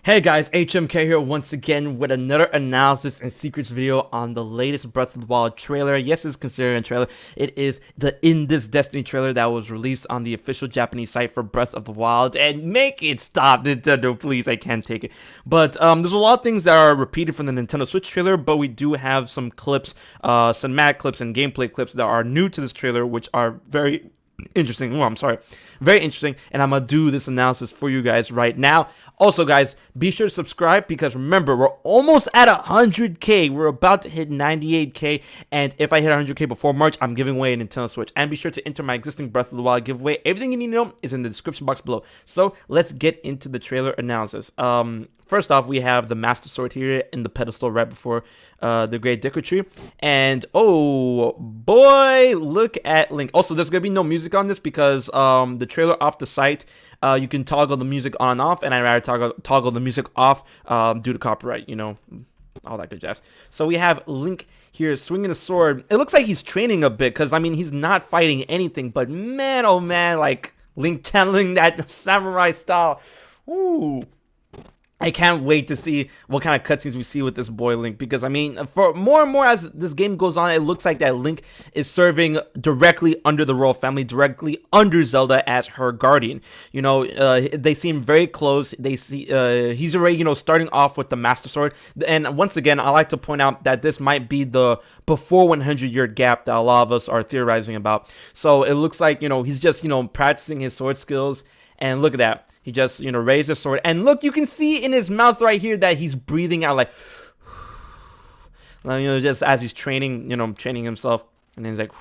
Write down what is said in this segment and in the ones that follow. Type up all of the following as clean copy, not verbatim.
Hey guys, HMK here once again with another analysis and secrets video on the latest Breath of the Wild trailer. Yes, it's considered a trailer. It is the In This Destiny trailer that was released on the official Japanese site for Breath of the Wild. And make it stop, Nintendo, please, I can't take it. But there's a lot of things that are repeated from the Nintendo Switch trailer, but we do have some clips, cinematic clips and gameplay clips that are new to this trailer, which are very interesting. Oh, I'm sorry. Very interesting. And I'm going to do this analysis for you guys right now. Also, guys, be sure to subscribe because remember, we're almost at 100K. We're about to hit 98K. And if I hit 100K before March, I'm giving away a Nintendo Switch. And be sure to enter my existing Breath of the Wild giveaway. Everything you need to know is in the description box below. So let's get into the trailer analysis. First off, we have the Master Sword here in the pedestal right before the Great Deku Tree. And oh boy, look at Link. Also, there's going to be no music on this because the trailer off the site, you can toggle the music on and off, and I'd rather toggle the music off due to copyright, you know, all that good jazz. So we have Link here swinging a sword. It looks like he's training a bit because, I mean, he's not fighting anything, but man, oh man, like Link channeling that samurai style. Ooh. I can't wait to see what kind of cutscenes we see with this boy Link, because I mean, for more and more as this game goes on, it looks like that Link is serving directly under the royal family, directly under Zelda as her guardian. You know, they seem very close. They see he's already, you know, starting off with the Master Sword. And once again, I like to point out that this might be the before 100-year gap that a lot of us are theorizing about. So it looks like, you know, he's just, you know, practicing his sword skills. And look at that. He just, you know, raised his sword. And look, you can see in his mouth right here that he's breathing out like, you know, just as he's training, you know, training himself. And then he's like,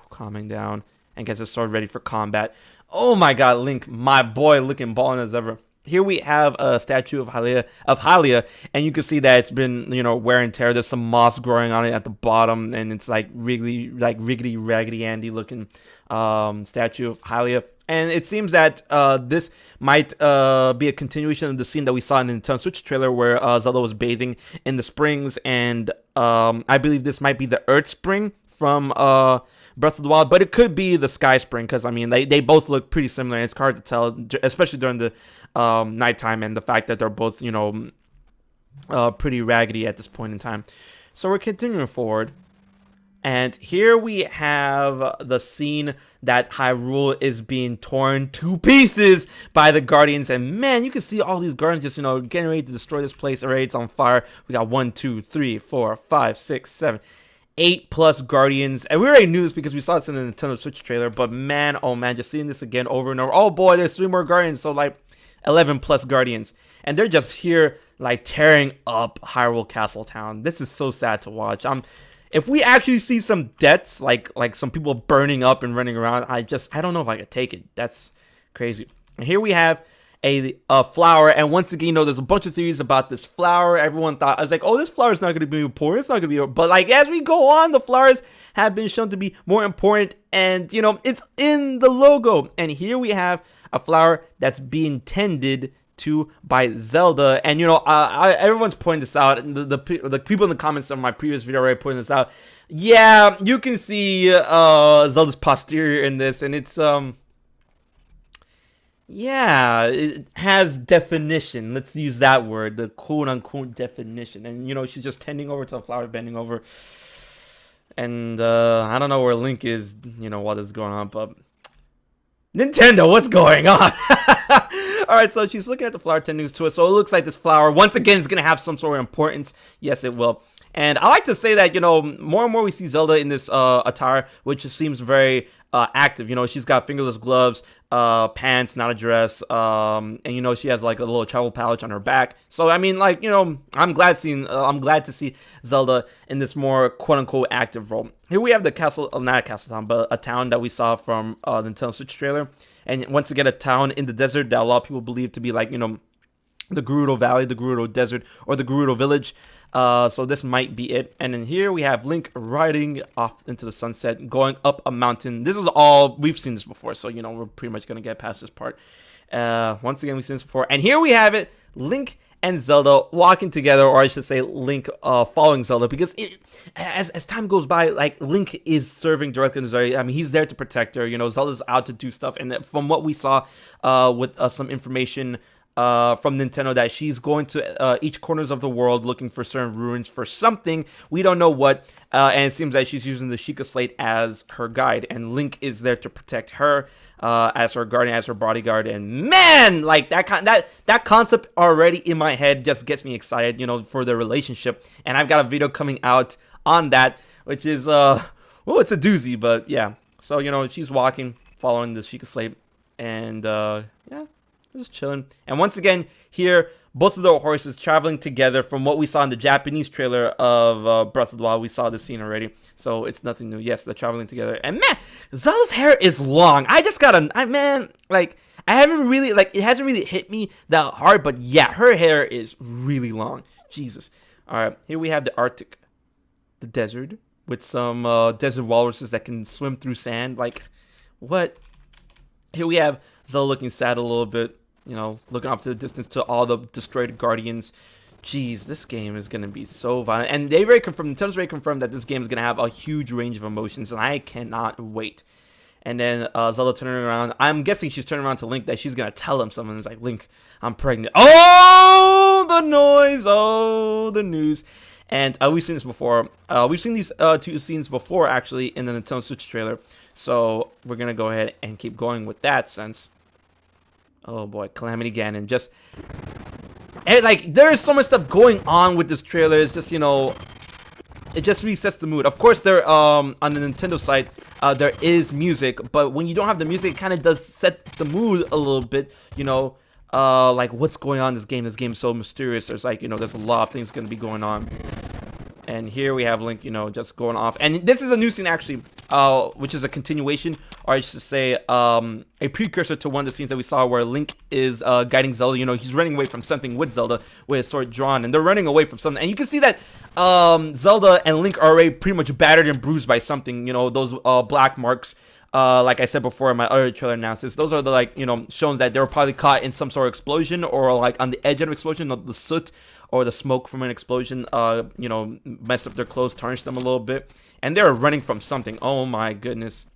calming down and gets his sword ready for combat. Oh my God, Link, my boy, looking ballin' as ever. Here we have a statue of Hylia, and you can see that it's been, you know, wear and tear. There's some moss growing on it at the bottom, and it's like riggedy raggedy Andy looking statue of Hylia. And it seems that this might be a continuation of the scene that we saw in the Nintendo Switch trailer where Zelda was bathing in the springs, and I believe this might be the Earth Spring from Breath of the Wild, but it could be the Sky Spring because, I mean, they both look pretty similar, and it's hard to tell, especially during the nighttime and the fact that they're both, you know, pretty raggedy at this point in time. So we're continuing forward. And here we have the scene that Hyrule is being torn to pieces by the Guardians. And man, you can see all these Guardians just, you know, getting ready to destroy this place. Already, it's on fire. We got 1, 2, 3, 4, 5, 6, 7, 8+ Guardians. And we already knew this because we saw this in the Nintendo Switch trailer. But man, oh man, just seeing this again over and over. Oh boy, there's 3 more Guardians. So like 11+ Guardians. And they're just here like tearing up Hyrule Castle Town. This is so sad to watch. If we actually see some deaths, like some people burning up and running around, I don't know if I could take it. That's crazy. And here we have a flower, and once again, you know, there's a bunch of theories about this flower. Everyone thought, I was like, oh, this flower is not going to be important. It's not going to be, but like as we go on, the flowers have been shown to be more important, and you know, it's in the logo. And here we have a flower that's being tended to by Zelda, and you know, everyone's pointing this out, and the people in the comments on my previous video already pointing this out. Yeah, you can see Zelda's posterior in this, and it's yeah, it has definition. Let's use that word, the quote-unquote definition. And you know, she's just tending over to the flower, bending over, and I don't know where Link is, you know, while this is going on, but Nintendo, what's going on? Alright, so she's looking at the flower, tending to it. So it looks like this flower, once again, is going to have some sort of importance. Yes, it will. And I like to say that, you know, more and more we see Zelda in this attire, which seems very active. You know, she's got fingerless gloves, pants, not a dress, and, you know, she has like a little travel pouch on her back. So, I mean, like, you know, I'm glad to see Zelda in this more quote-unquote active role. Here we have the castle, not a castle town, but a town that we saw from the Nintendo Switch trailer. And once again, a town in the desert that a lot of people believe to be like, you know, the Gerudo Valley, the Gerudo Desert, or the Gerudo Village. So this might be it. And then here we have Link riding off into the sunset, going up a mountain. This is all, we've seen this before, so, you know, we're pretty much going to get past this part. Once again, we've seen this before. And here we have it, Link and Zelda walking together, or I should say Link following Zelda, because as time goes by, like, Link is serving directly in Zelda. I mean, he's there to protect her. You know, Zelda's out to do stuff. And from what we saw with some information from Nintendo that she's going to each corners of the world looking for certain ruins for something. We don't know what, and it seems that she's using the Sheikah Slate as her guide, and Link is there to protect her as her guardian, as her bodyguard. And man, like that concept already in my head just gets me excited, for their relationship. And I've got a video coming out on that, which is well, it's a doozy, but yeah. So she's walking, following the Sheikah Slate, and yeah. Just chilling. And once again, here, both of the horses traveling together. From what we saw in the Japanese trailer of Breath of the Wild, we saw this scene already. So it's nothing new. Yes, they're traveling together. And man, Zelda's hair is long. I just gotta, I haven't really, it hasn't really hit me that hard. But yeah, her hair is really long. Jesus. All right, here we have the Arctic, the desert, with some desert walruses that can swim through sand. Like, what? Here we have Zelda looking sad a little bit, looking off to the distance to all the destroyed guardians. Jeez, this game is going to be so violent. And Nintendo's already confirmed that this game is going to have a huge range of emotions, and I cannot wait. And then Zelda turning around. I'm guessing she's turning around to Link that she's going to tell him something. It's like, Link, I'm pregnant. Oh, the noise. Oh, the news. And we've seen this before. We've seen these two scenes before, actually, in the Nintendo Switch trailer. So we're going to go ahead and keep going with that since... Oh boy, Calamity Ganon. Just... And there is so much stuff going on with this trailer. It's just, it just resets the mood. Of course, there, on the Nintendo side, there is music. But when you don't have the music, it kind of does set the mood a little bit, what's going on in this game. This game is so mysterious. There's there's a lot of things going to be going on. And here we have Link, just going off. And this is a new scene, actually, which is a continuation, or I should say, a precursor to one of the scenes that we saw where Link is guiding Zelda. He's running away from something with Zelda with his sword drawn, and they're running away from something. And you can see that Zelda and Link are already pretty much battered and bruised by something. Those black marks. Like I said before in my other trailer analysis, those are the shows that they were probably caught in some sort of explosion, or on the edge of an explosion. The soot or the smoke from an explosion messed up their clothes, tarnished them a little bit, and they're running from something. Oh my goodness.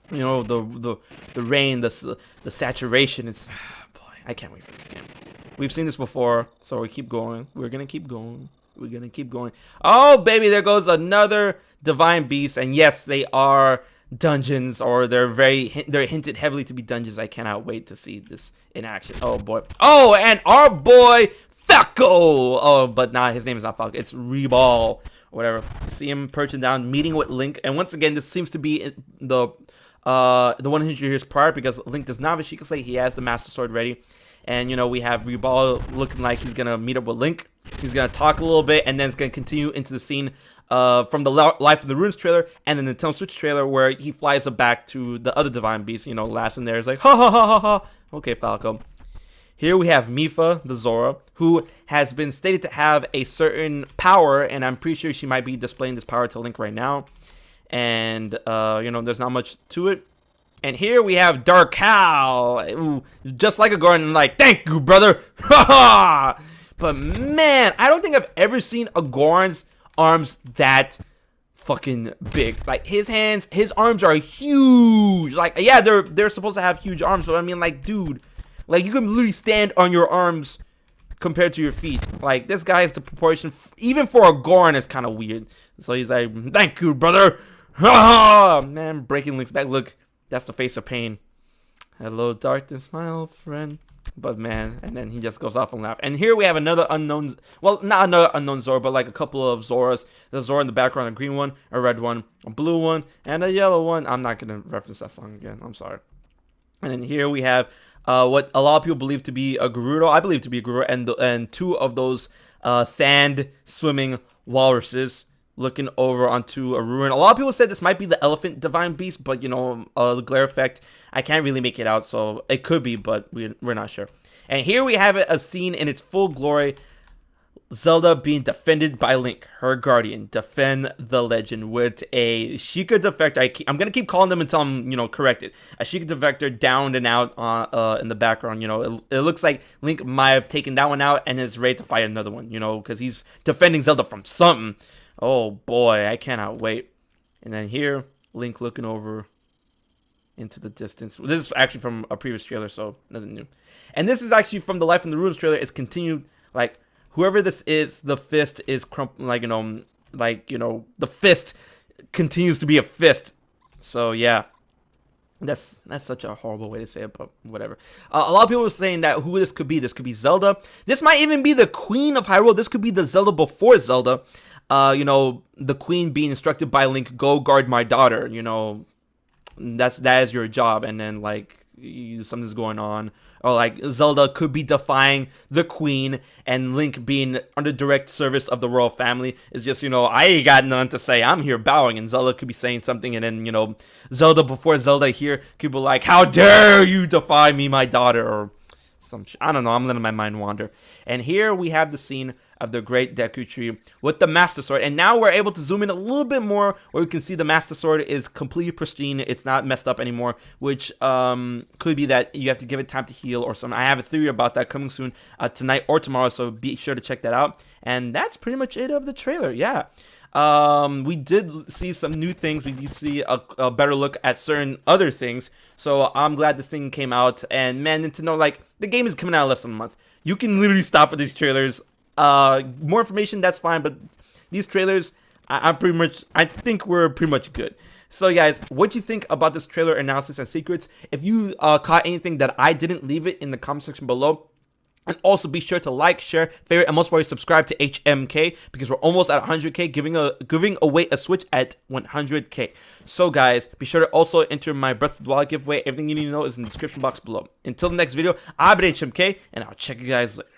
The rain, the saturation. It's boy, I can't wait for this game. We've seen this before, so we keep going. We're gonna keep going. We're gonna keep going. Oh baby, there goes another divine beast. And yes, they are dungeons, or they're hinted heavily to be dungeons. I cannot wait to see this in action. Oh boy. Oh, and our boy Falco. Oh, but nah, his name is not Falco. It's Reball, or whatever. You see him perching down, meeting with Link. And once again, this seems to be the 100 years prior, because Link does not have a Sheikah Slate. He has the Master Sword ready. And we have Reball looking like he's gonna meet up with Link. He's gonna talk a little bit, and then it's gonna continue into the scene from the Life in the Ruins trailer and the Nintendo Switch trailer, where he flies back to the other divine beast. Last in there is like, ha ha ha ha ha. Okay, Falco. Here we have Mipha, the Zora, who has been stated to have a certain power, and I'm pretty sure she might be displaying this power to Link right now. And, there's not much to it. And here we have Dark Hal. Ooh, just like a Goron, thank you, brother. Ha ha! But man, I don't think I've ever seen a Goron's arms that fucking big. His arms are huge. Yeah, they're supposed to have huge arms, but I mean, dude, you can literally stand on your arms compared to your feet. This guy is the proportion, even for a Goron, is kind of weird. So he's like, thank you, brother. Ha ha! Man, breaking Link's back. Look, that's the face of pain. Hello, darkness, my old friend. But man, and then he just goes off and laughs. And here we have another unknown, well, not another unknown Zora, but a couple of Zoras. There's a Zora in the background, a green one, a red one, a blue one, and a yellow one. I'm not going to reference that song again. I'm sorry. And then here we have what a lot of people believe to be a Gerudo. I believe to be a Gerudo, and two of those sand swimming walruses looking over onto a ruin. A lot of people said this might be the elephant divine beast, but the glare effect, I can't really make it out, so it could be, but we're not sure. And here we have a scene in its full glory. Zelda being defended by Link, her guardian. Defend the legend with a Sheikah Defector. I'm going to keep calling them until I'm, corrected. A Sheikah Defector downed and out in the background. It looks like Link might have taken that one out and is ready to fight another one, because he's defending Zelda from something. Oh boy, I cannot wait. And then here, Link looking over into the distance. This is actually from a previous trailer, so nothing new. And this is actually from the Life in the Ruins trailer. It's continued, like, whoever this is, the fist is like, the fist continues to be a fist. So yeah, that's such a horrible way to say it, but whatever. A lot of people were saying that who this could be. This could be Zelda. This might even be the Queen of Hyrule. This could be the Zelda before Zelda. The Queen being instructed by Link, go guard my daughter. That is your job. And then like something's going on, or like Zelda could be defying the Queen, and Link being under direct service of the royal family is just, I ain't got nothing to say, I'm here bowing. And Zelda could be saying something, and then Zelda before Zelda here could be like, how dare you defy me, my daughter, or some I don't know, I'm letting my mind wander. And here we have the scene of the Great Deku Tree with the Master Sword, and now we're able to zoom in a little bit more, where we can see the Master Sword is completely pristine. It's not messed up anymore, which could be that you have to give it time to heal or something. I have a theory about that coming soon, tonight or tomorrow, so be sure to check that out. And that's pretty much it of the trailer. Yeah, we did see some new things. We did see a better look at certain other things, so I'm glad this thing came out. And man, Nintendo, like, the game is coming out in less than a month. You can literally stop at these trailers. More information, that's fine, but these trailers, I think we're pretty much good. So guys, what do you think about this trailer analysis and secrets? If you caught anything that I didn't, leave it in the comment section below. And also be sure to like, share, favorite, and most importantly, subscribe to HMK, because we're almost at 100k, giving away a Switch at 100k. So guys, be sure to also enter my Breath of the Wild giveaway. Everything you need to know is in the description box below. Until the next video, I've been HMK, and I'll check you guys later.